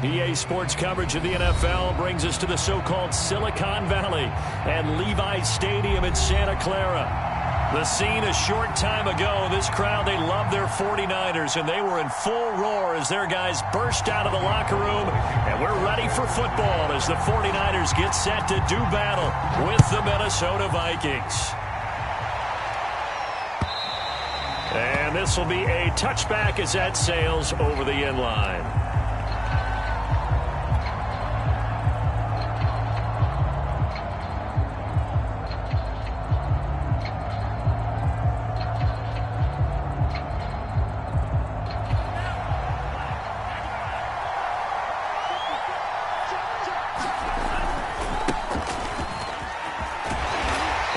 EA Sports coverage of the NFL brings us to the so-called Silicon Valley and Levi's Stadium in Santa Clara. The scene a short time ago, this crowd, they love their 49ers, and they were in full roar as their guys burst out of the locker room. And we're ready for football as the 49ers get set to do battle with the Minnesota Vikings. And this will be a touchback as that sails over the end line.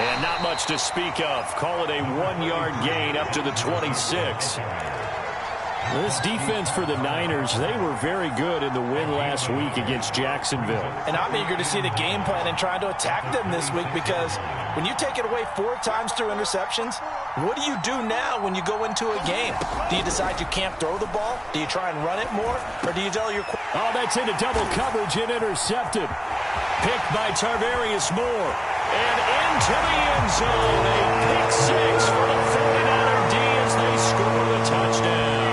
And not much to speak of. Call it a 1-yard gain up to the 26. This defense for the Niners, they were very good in the win last week against Jacksonville. And I'm eager to see the game plan and trying to attack them this week, because when you take it away 4 times through interceptions, what do you do now when you go into a game? Do you decide you can't throw the ball? Do you try and run it more? Or do you tell your... Oh, that's into double coverage and intercepted. Picked by Tarvarius Moore. And into the end zone. A pick 6 for the 49er D as they score the touchdown.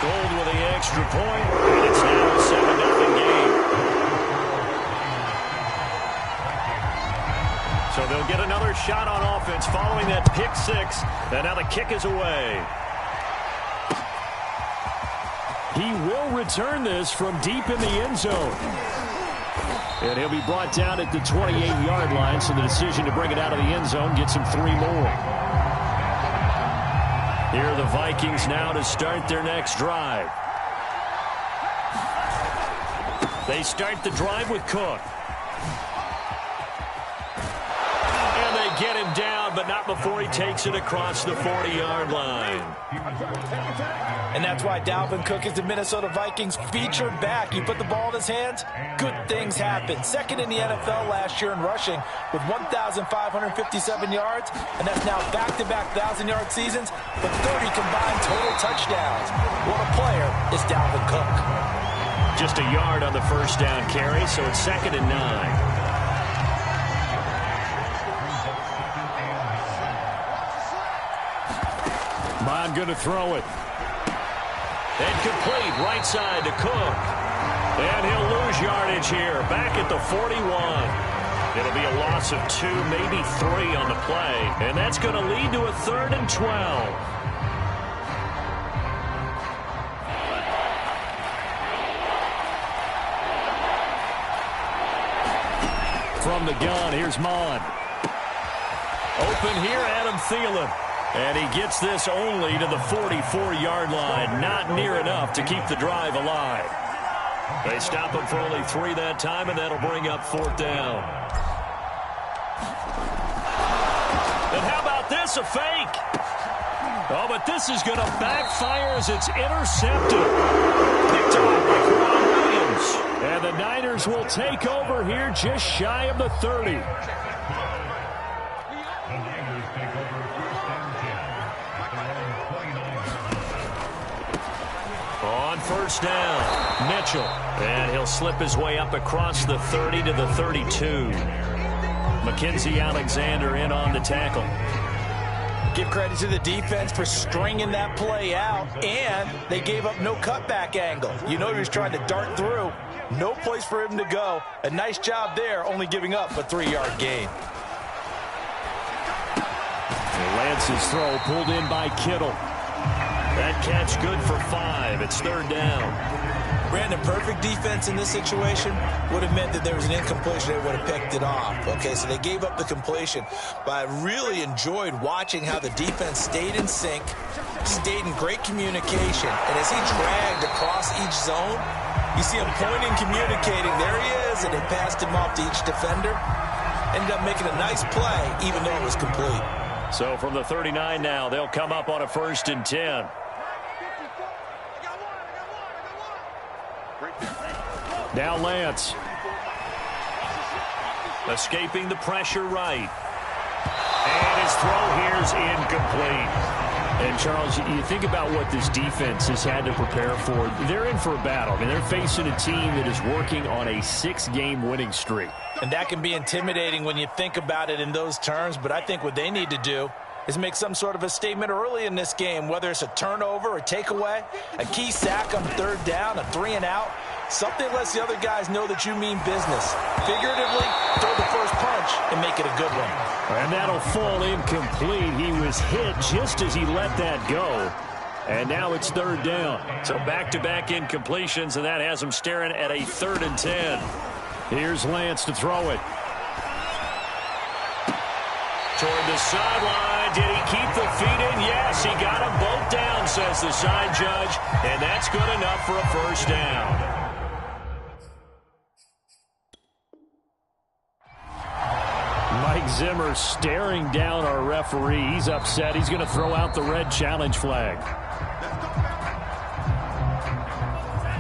Gold with the extra point. And it's now a 7-0 game. So they'll get another shot on offense following that pick 6. And now the kick is away. He will return this from deep in the end zone. And he'll be brought down at the 28-yard line, so the decision to bring it out of the end zone gets him 3 more. Here are the Vikings now to start their next drive. They start the drive with Cook. And they get him down, but not before he takes it across the 40-yard line. And that's why Dalvin Cook is the Minnesota Vikings featured back. You put the ball in his hands, good things happen. Second in the NFL last year in rushing with 1,557 yards, and that's now back-to-back 1,000-yard seasons, but 30 combined total touchdowns. What a player is Dalvin Cook. Just a yard on the first down carry, so it's 2nd and 9. Bond going to throw it. And complete right side to Cook. And he'll lose yardage here. Back at the 41. It'll be a loss of 2, maybe 3 on the play. And that's going to lead to a 3rd and 12. From the gun, here's Mon. Open here, Adam Thielen. And he gets this only to the 44-yard line. Not near enough to keep the drive alive. They stop him for only 3 that time, and that'll bring up 4th down. And how about this, a fake? Oh, but this is going to backfire as it's intercepted. Picked off by Kwan Williams. And the Niners will take over here just shy of the 30. On first down, Mitchell. And he'll slip his way up across the 30 to the 32. Mackenzie Alexander in on the tackle. Give credit to the defense for stringing that play out, and they gave up no cutback angle. You know he was trying to dart through. No place for him to go. A nice job there, only giving up a 3-yard gain. Lance's throw pulled in by Kittle. That catch good for 5. It's 3rd down. Brandon, perfect defense in this situation would have meant that there was an incompletion. They would have picked it off. Okay, so they gave up the completion. But I really enjoyed watching how the defense stayed in sync, stayed in great communication. And as he dragged across each zone, you see him pointing, communicating. There he is, and they passed him off to each defender. Ended up making a nice play, even though it was complete. So from the 39 now, they'll come up on a 1st and 10. Now Lance. Escaping the pressure right. And his throw here's incomplete. And, Charles, you think about what this defense has had to prepare for. They're in for a battle. I mean, they're facing a team that is working on a 6-game winning streak. And that can be intimidating when you think about it in those terms, but I think what they need to do is make some sort of a statement early in this game, whether it's a turnover, a takeaway, a key sack on 3rd down, a 3-and-out. Something lets the other guys know that you mean business. Figuratively, throw the first punch and make it a good one. And that'll fall incomplete. He was hit just as he let that go. And now it's 3rd down. So back-to-back incompletions, and that has him staring at a 3rd and 10. Here's Lance to throw it. Toward the sideline. Did he keep the feet in? Yes, he got them both down, says the side judge. And that's good enough for a 1st down. Mike Zimmer staring down our referee. He's upset. He's going to throw out the red challenge flag.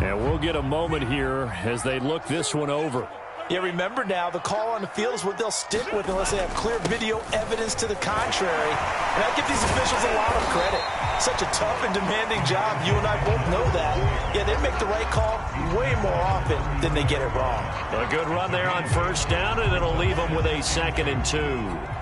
And we'll get a moment here as they look this one over. Yeah, remember now, the call on the field is what they'll stick with unless they have clear video evidence to the contrary. And I give these officials a lot of credit. Such a tough and demanding job. You and I both know that. Yeah, they make the right call way more often than they get it wrong. A good run there on 1st down, and it'll leave them with a 2nd and 2.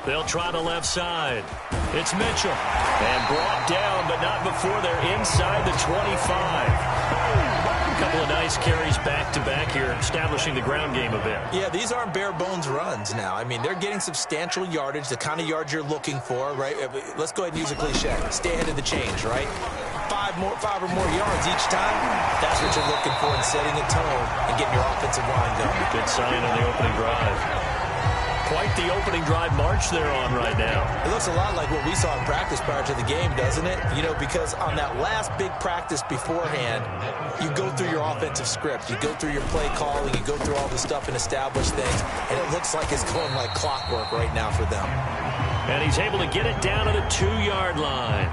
They'll try the left side. It's Mitchell. And brought down, but not before they're inside the 25. A couple of nice carries back-to-back here, establishing the ground game a bit. Yeah, these aren't bare-bones runs now. I mean, they're getting substantial yardage, the kind of yards you're looking for, right? Let's go ahead and use a cliche. Stay ahead of the change, right? 5 or more yards each time. That's what you're looking for in setting a tone and getting your offensive line going. Good sign on the opening drive. Quite the opening drive march they're on right now. It looks a lot like what we saw in practice prior to the game, doesn't it? You know, because on that last big practice beforehand, you go through your offensive script. You go through your play calling. You go through all the stuff and establish things. And it looks like it's going like clockwork right now for them. And he's able to get it down to the 2-yard line.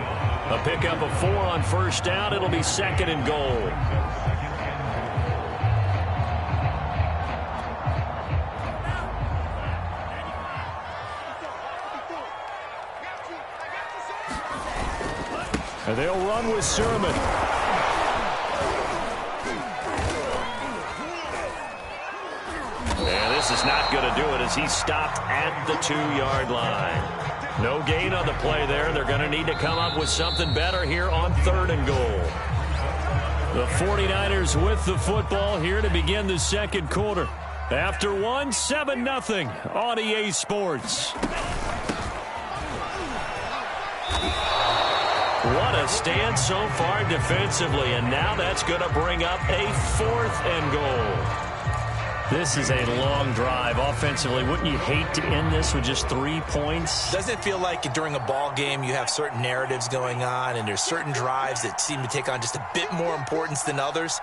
A pickup of 4 on 1st down. It'll be 2nd and goal. And they'll run with Sermon. And this is not going to do it as he's stopped at the 2-yard line. No gain on the play there. They're going to need to come up with something better here on 3rd and goal. The 49ers with the football here to begin the 2nd quarter. After 7-0 on EA Sports. What a stand so far defensively, and now that's going to bring up a 4th and goal. This is a long drive offensively. Wouldn't you hate to end this with just 3 points? Doesn't it feel like during a ball game you have certain narratives going on, and there's certain drives that seem to take on just a bit more importance than others?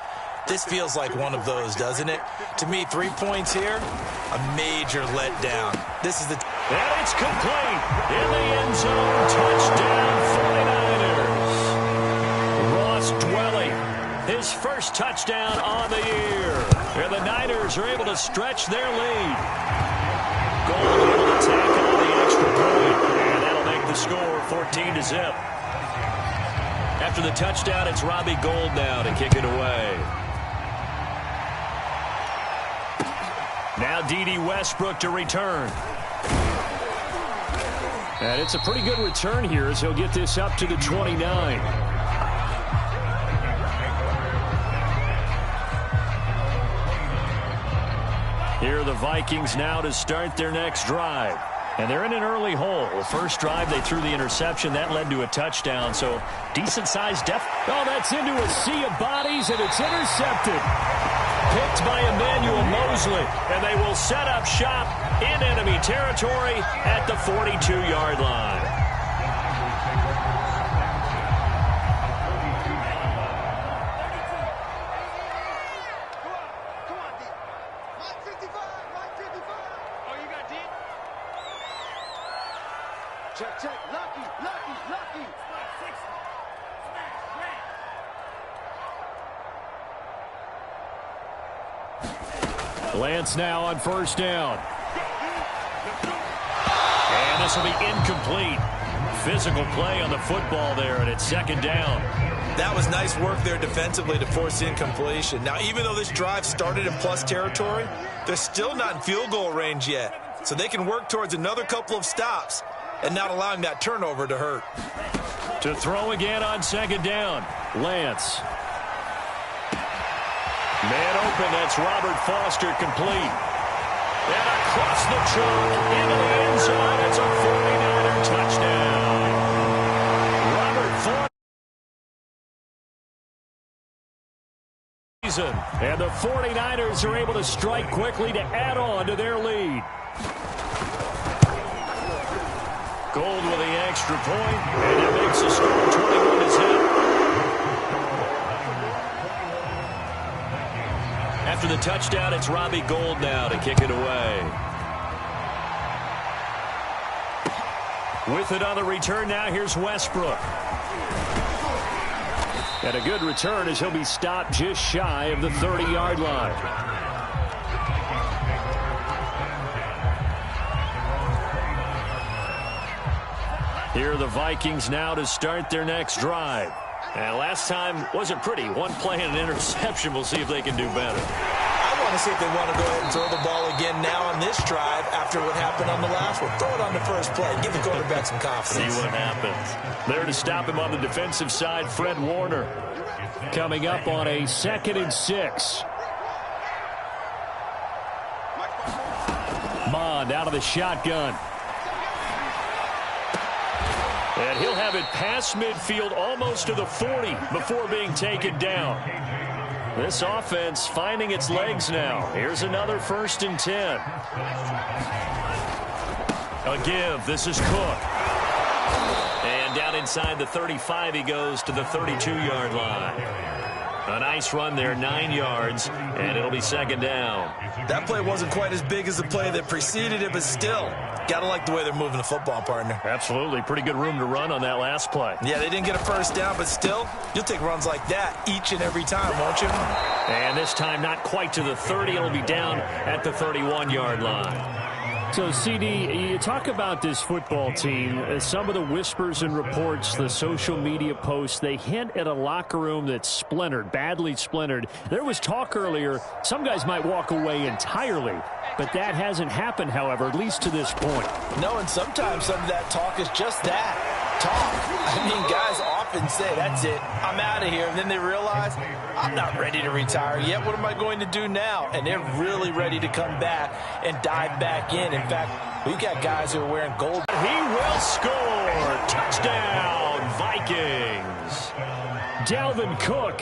This feels like one of those, doesn't it? To me, 3 points here, a major letdown. This is the... And it's complete. In the end zone, touchdown 49ers. Ross Dwelly, his first touchdown on the year. And the Niners are able to stretch their lead. Gold able to tack on the extra point. And that'll make the score 14-0. After the touchdown, it's Robbie Gould now to kick it away. Now D.D. Westbrook to return. And it's a pretty good return here as he'll get this up to the 29. Here are the Vikings now to start their next drive. And they're in an early hole. The first drive, they threw the interception. That led to a touchdown. So decent-sized depth. Oh, that's into a sea of bodies, and it's intercepted. Picked by Emmanuel Mosley, and they will set up shop in enemy territory at the 42-yard line. Check. Lucky. Lance now on first down. And this will be incomplete. Physical play on the football there, and it's second down. That was nice work there defensively to force incompletion. Now, even though this drive started in plus territory, they're still not in field goal range yet. So they can work towards another couple of stops and not allowing that turnover to hurt. To throw again on second down, Lance. Man open, that's Robert Foster, complete. And across the chalk into the end zone, it's a 49er touchdown. Robert Foster. And the 49ers are able to strike quickly to add on to their lead. Gold with the extra point, and it makes the score 21-0. After the touchdown, it's Robbie Gould now to kick it away. With it on the return now, here's Westbrook. And a good return as he'll be stopped just shy of the 30-yard line. Here are the Vikings now to start their next drive. And last time wasn't pretty. One play and an interception. We'll see if they can do better. I want to see if they want to go ahead and throw the ball again now on this drive after what happened on the last one. Throw it on the first play. Give the quarterback some confidence. See what happens. There to stop him on the defensive side, Fred Warner. Coming up on a 2nd and 6. Mond out of the shotgun. And he'll have it past midfield almost to the 40 before being taken down. This offense finding its legs now. Here's another 1st and 10. A give. This is Cook. And down inside the 35 he goes to the 32-yard line. A nice run there, 9 yards, and it'll be second down. That play wasn't quite as big as the play that preceded it, but still, got to like the way they're moving the football, partner. Absolutely. Pretty good room to run on that last play. Yeah, they didn't get a first down, but still, you'll take runs like that each and every time, won't you? And this time not quite to the 30. It'll be down at the 31-yard line. So, CD, you talk about this football team. Some of the whispers and reports, the social media posts, they hint at a locker room that's splintered, badly splintered. There was talk earlier, some guys might walk away entirely. But that hasn't happened, however, at least to this point. No, and sometimes some of that talk is just that, talk. I mean, guys often say, that's it, I'm out of here. And then they realize, I'm not ready to retire yet. What am I going to do now? And they're really ready to come back and dive back in. In fact, we've got guys who are wearing gold. He will score. Touchdown, Vikings. Dalvin Cook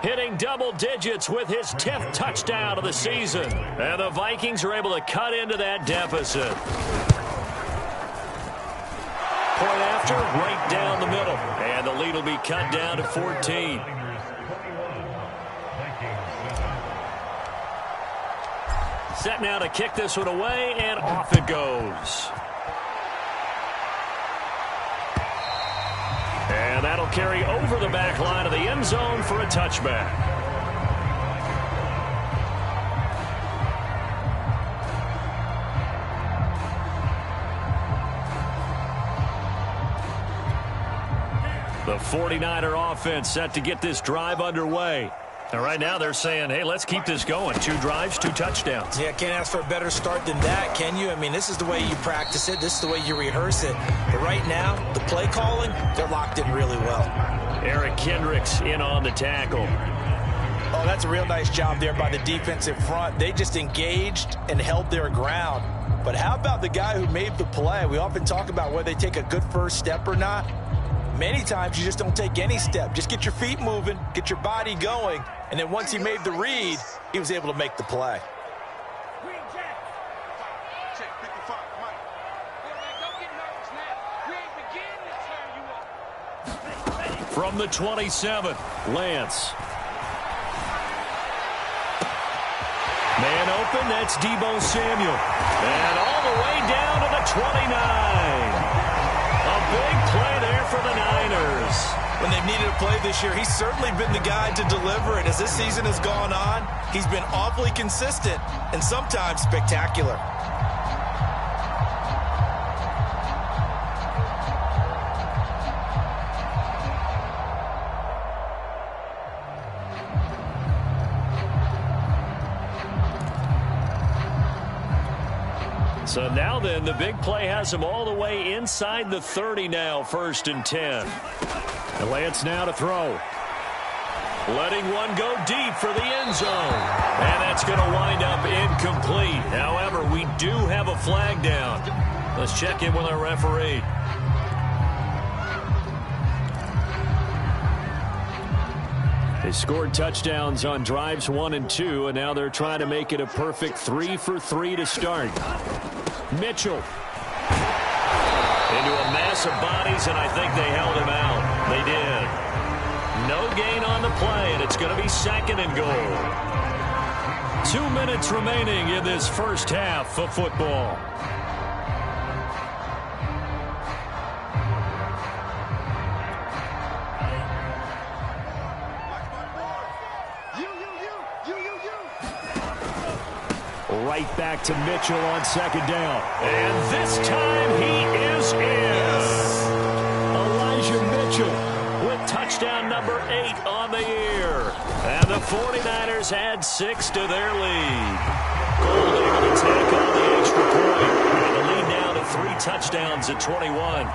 hitting double digits with his 10th touchdown of the season. And the Vikings are able to cut into that deficit. Point after, right down the middle. And the lead will be cut down to 14. Set now to kick this one away, and off it goes. And that'll carry over the back line of the end zone for a touchback. The 49er offense set to get this drive underway. And right now they're saying, hey, let's keep this going. 2 drives, 2 touchdowns. Yeah, can't ask for a better start than that, can you? I mean, this is the way you practice it. This is the way you rehearse it. But right now, the play calling, they're locked in really well. Eric Kendricks in on the tackle. Oh, that's a real nice job there by the defensive front. They just engaged and held their ground. But how about the guy who made the play? We often talk about whether they take a good first step or not. Many times you just don't take any step. Just get your feet moving, get your body going, and then once he made the read, he was able to make the play. From the 27, Lance. Man open, that's Deebo Samuel. And all the way down to the 29. A big play there for the Niners. when they've needed a play this year, he's certainly been the guy to deliver it. As this season has gone on, he's been awfully consistent and sometimes spectacular. So now then, the big play has him all the way inside the 30 now, 1st and 10. And Lance now to throw. Letting one go deep for the end zone. And that's going to wind up incomplete. However, we do have a flag down. Let's check in with our referee. They scored touchdowns on drives 1 and 2, and now they're trying to make it a perfect 3 for 3 to start. Mitchell into a mass of bodies, and I think they held him out. They did. No gain on the play, and it's going to be 2nd and goal. 2 minutes remaining in this first half of football. Right back to Mitchell on 2nd down. And this time he is in. Yes. Elijah Mitchell with touchdown number 8 on the year. And the 49ers add 6 to their lead. Gold able to tack on the extra point. And the lead now to 3 touchdowns at 21.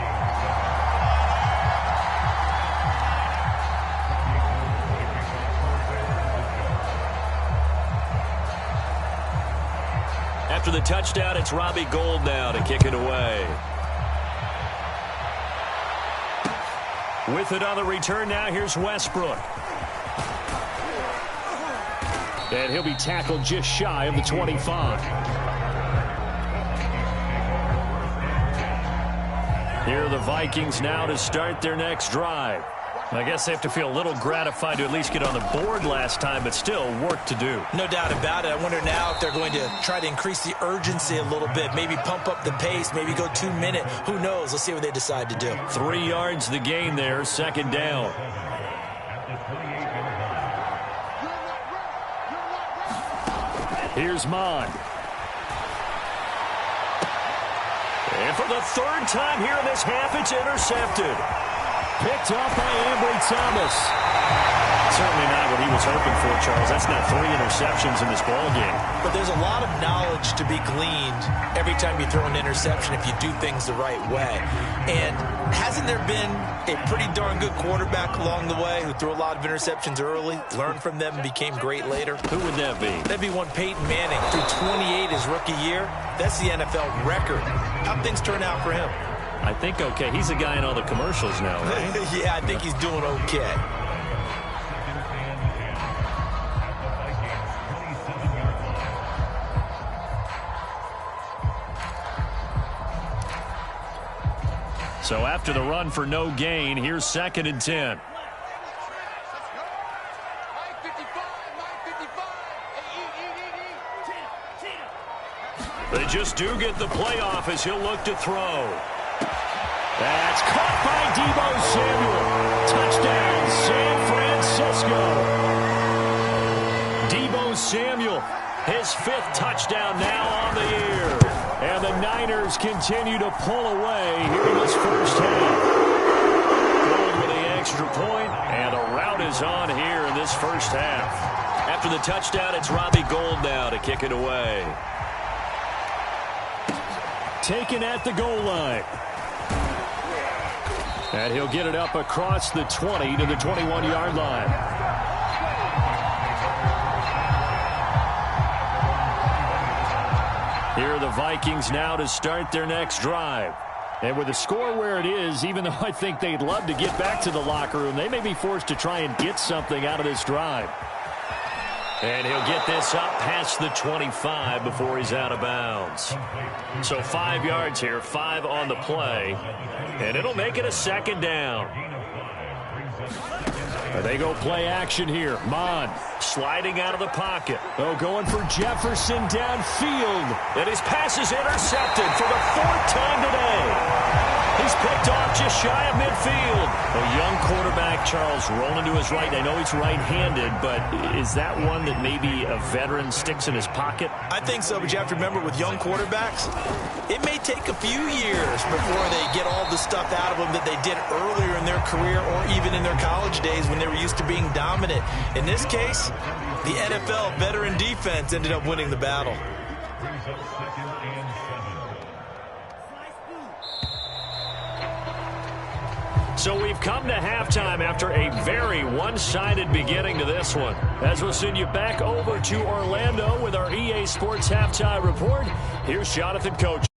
After the touchdown, it's Robbie Gould now to kick it away. With it on the return now, here's Westbrook. And he'll be tackled just shy of the 25. Here are the Vikings now to start their next drive. I guess they have to feel a little gratified to at least get on the board last time, but still work to do. No doubt about it. I wonder now if they're going to try to increase the urgency a little bit, maybe pump up the pace, maybe go 2 minute. Who knows? Let's see what they decide to do. 3 yards the gain there, 2nd down. Here's Mon. And for the 3rd time here in this half, it's intercepted. Picked off by Ambry Thomas. Certainly not what he was hoping for, Charles. That's not 3 interceptions in this ballgame. But there's a lot of knowledge to be gleaned every time you throw an interception if you do things the right way. And hasn't there been a pretty darn good quarterback along the way who threw a lot of interceptions early, learned from them, and became great later? Who would that be? That'd be one Peyton Manning. Threw 28 his rookie year. That's the NFL record. How'd things turn out for him? I think okay. He's a guy in all the commercials now, right? Yeah, I think he's doing okay. So after the run for no gain, here's 2nd and 10. They just do get the playoff as he'll look to throw. That's caught by Deebo Samuel. Touchdown, San Francisco. Deebo Samuel, his 5th touchdown now on the year. And the Niners continue to pull away here in this first half. Gould with the extra point, and the route is on here in this first half. After the touchdown, it's Robbie Gould now to kick it away. Taken at the goal line. And he'll get it up across the 20 to the 21-yard line. Here are the Vikings now to start their next drive. And with the score where it is, even though I think they'd love to get back to the locker room, they may be forced to try and get something out of this drive. And he'll get this up past the 25 before he's out of bounds. So 5 yards here, 5 on the play. And it'll make it a 2nd down. They go play action here. Mon sliding out of the pocket. Oh, going for Jefferson downfield. And his pass is intercepted for the 4th time today. He's picked off just shy of midfield. A young quarterback, Charles, rolling to his right. I know he's right-handed, but is that one that maybe a veteran sticks in his pocket? I think so, but you have to remember with young quarterbacks, it may take a few years before they get all the stuff out of them that they did earlier in their career or even in their college days when they were used to being dominant. In this case, the NFL veteran defense ended up winning the battle. So we've come to halftime after a very one-sided beginning to this one. As we'll send you back over to Orlando with our EA Sports Halftime Report, here's Jonathan Coach.